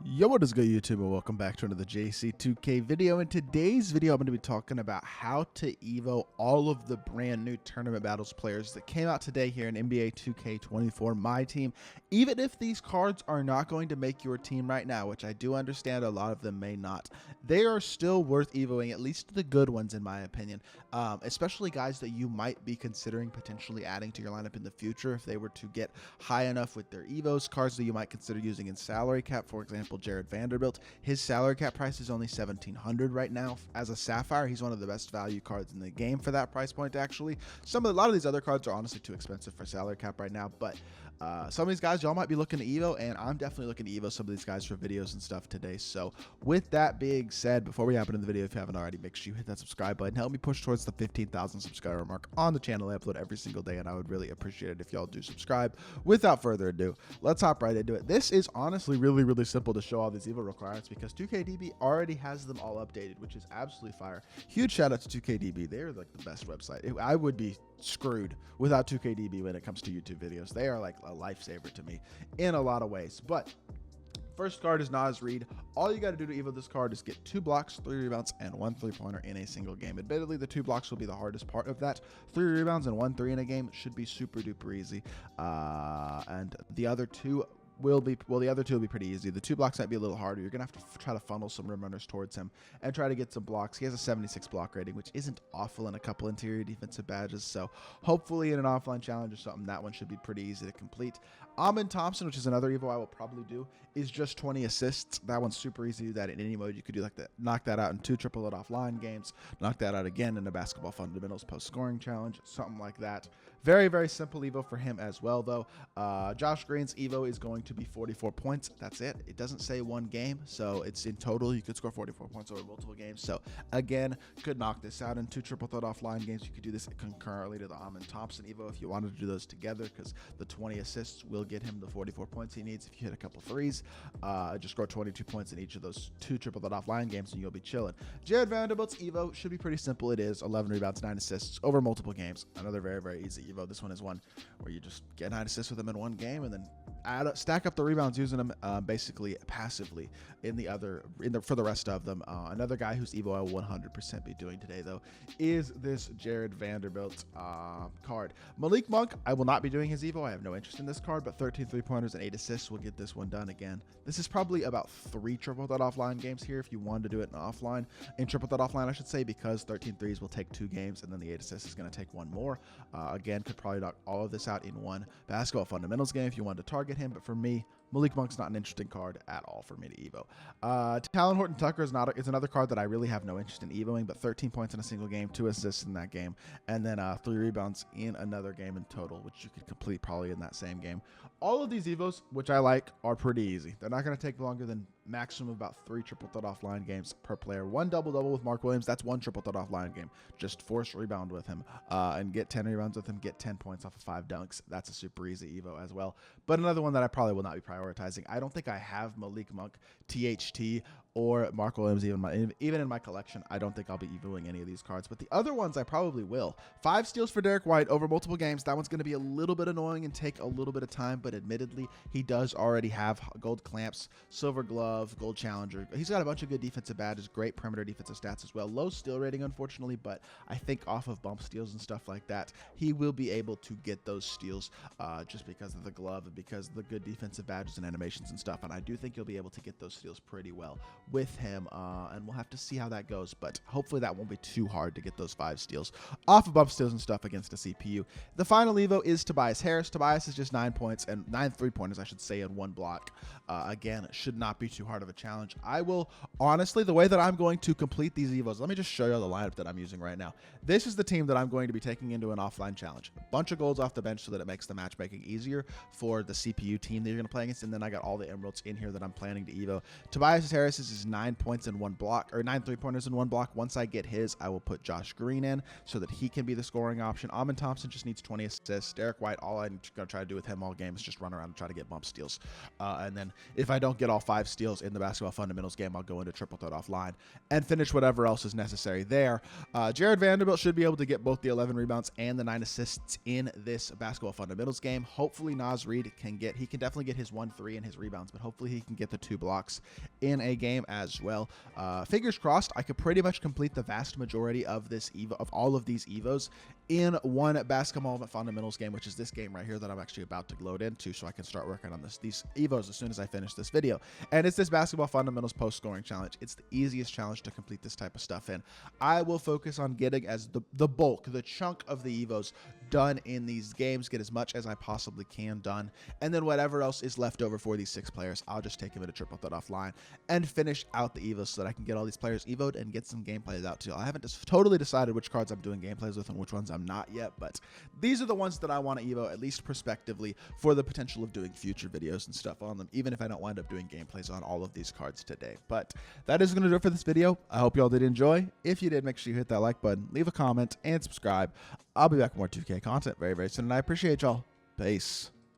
Yo, what is good, YouTube, and welcome back to another JC2K video. In today's video, I'm going to be talking about how to EVO all of the brand new tournament battles players that came out today here in NBA 2K24 MyTEAM. Even if these cards are not going to make your team right now, which I do understand a lot of them may not, they are still worth EVOing, at least the good ones in my opinion, especially guys that you might be considering potentially adding to your lineup in the future if they were to get high enough with their EVOs. Cards that you might consider using in salary cap, for example, Jared Vanderbilt. His salary cap price is only $1,700 right now. As a Sapphire, he's one of the best value cards in the game for that price point, actually. A lot of these other cards are honestly too expensive for salary cap right now, but some of these guys y'all might be looking to EVO, and I'm definitely looking to EVO some of these guys for videos and stuff today. So with that being said, before we hop into the video, if you haven't already, make sure you hit that subscribe button. Help me push towards the 15,000 subscriber mark on the channel. I upload every single day, and I would really appreciate it if y'all do subscribe. Without further ado, let's hop right into it. This is honestly really simple to show all these EVO requirements because 2KDB already has them all updated, which is absolutely fire. Huge shout out to 2KDB. They're like the best website. I would be screwed without 2KDB when it comes to YouTube videos. They are like a lifesaver to me in a lot of ways. But first card is Nas Reed. All you got to do to EVO this card is get 2 blocks, 3 rebounds, and 1 3-pointer in a single game. Admittedly, the 2 blocks will be the hardest part of that. 3 rebounds and 1 3 in a game should be super duper easy. And the other two will be, well, the other two will be pretty easy. The 2 blocks might be a little harder. You're gonna have to try to funnel some rim runners towards him and try to get some blocks. He has a 76 block rating, which isn't awful in a couple interior defensive badges, so hopefully in an offline challenge or something, that one should be pretty easy to complete. Amin Thompson, which is another EVO I will probably do, is just 20 assists. That one's super easy to do that in any mode. You could do like that, knock that out in 2 triple-it offline games, knock that out again in a basketball fundamentals post-scoring challenge, something like that. Very simple EVO for him as well, though. Josh Green's EVO is going to be 44 points. That's it. It doesn't say one game, so it's in total. You could score 44 points over multiple games. So again, could knock this out in 2 triple-threat offline games. You could do this concurrently to the Amin Thompson EVO if you wanted to do those together, because the 20 assists will get him the 44 points he needs. If you hit a couple threes, just score 22 points in each of those 2 triple-threat offline games, and you'll be chilling. Jared Vanderbilt's EVO should be pretty simple. It is 11 rebounds, 9 assists over multiple games. Another very easy EVO. This one is one where you just get 9 assists with him in one game, and then stack up the rebounds using them basically passively for the rest of them. Another guy whose EVO I will 100% be doing today, though, is this Jared Vanderbilt card. Malik Monk, I will not be doing his EVO. I have no interest in this card, but 13 3-pointers and 8 assists will get this one done again. This is probably about 3 triple-threat offline games here if you wanted to do it in triple-threat offline, I should say, because 13 threes will take 2 games, and then the 8 assists is going to take 1 more. Again, could probably knock all of this out in one basketball fundamentals game if you wanted to target him, but for me, Malik Monk's not an interesting card at all for me to EVO. Talon Horton-Tucker is another card that I really have no interest in EVOing, but 13 points in a single game, 2 assists in that game, and then 3 rebounds in another game in total, which you could complete probably in that same game. All of these EVOs, which I like, are pretty easy. They're not going to take longer than maximum about 3 triple-threat offline games per player. 1 double-double with Mark Williams, that's 1 triple-threat offline game. Just force rebound with him and get 10 rebounds with him, get 10 points off of 5 dunks. That's a super easy EVO as well. But another one that I probably will not be prioritizing. I don't think I have Malik Monk, THT, or Mark Williams even in my collection. I don't think I'll be EVOing any of these cards, but the other ones I probably will. 5 steals for Derek White over multiple games. That one's going to be a little bit annoying and take a little bit of time, but admittedly, he does already have gold clamps, silver glove, gold challenger. He's got a bunch of good defensive badges, great perimeter defensive stats as well. Low steal rating, unfortunately, but I think off of bump steals and stuff like that, he will be able to get those steals just because of the glove and because of the good defensive badges and animations and stuff, and I do think you'll be able to get those steals pretty well with him, and we'll have to see how that goes, but hopefully that won't be too hard to get those 5 steals off of bump steals and stuff against a CPU. The final EVO is Tobias Harris. Tobias is just 9 points and 9 3-pointers, I should say, in 1 block. Again, it should not be too hard of a challenge. I will, honestly, the way that I'm going to complete these EVOs, let me just show you the lineup that I'm using right now. This is the team that I'm going to be taking into an offline challenge. A bunch of golds off the bench so that it makes the matchmaking easier for the CPU team that you're going to play against, and then I got all the emeralds in here that I'm planning to EVO. Tobias Harris is is 9 points in 1 block, or 9 3-pointers in 1 block. Once I get his, I will put Josh Green in so that he can be the scoring option. Amon Thompson just needs 20 assists. Derek White, all I'm going to try to do with him all game is just run around and try to get bump steals. And then if I don't get all 5 steals in the basketball fundamentals game, I'll go into triple threat offline and finish whatever else is necessary there. Jared Vanderbilt should be able to get both the 11 rebounds and the 9 assists in this basketball fundamentals game. Hopefully Naz Reid can definitely get his 1-3 and his rebounds, but hopefully he can get the 2 blocks in a game as well. Fingers crossed, I could pretty much complete the vast majority of this EVO, of all of these EVOs, in one basketball fundamentals game, which is this game right here that I'm actually about to load into, so I can start working on these EVOs as soon as I finish this video. And it's this basketball fundamentals post scoring challenge. It's the easiest challenge to complete this type of stuff in. I will focus on getting as the bulk, the chunk of the EVOs done in these games, get as much as I possibly can done, and then whatever else is left over for these 6 players, I'll just take them into triple threat offline and finish out the EVOs so that I can get all these players EVO'd and get some gameplays out too. I haven't just totally decided which cards I'm doing gameplays with and which ones I'm not yet, but these are the ones that I want to EVO, at least prospectively, for the potential of doing future videos and stuff on them, even if I don't wind up doing gameplays on all of these cards today. But that is going to do it for this video. I hope you all did enjoy. If you did, make sure you hit that like button, leave a comment, and subscribe. I'll be back with more 2K content very, very soon, and I appreciate y'all. Peace.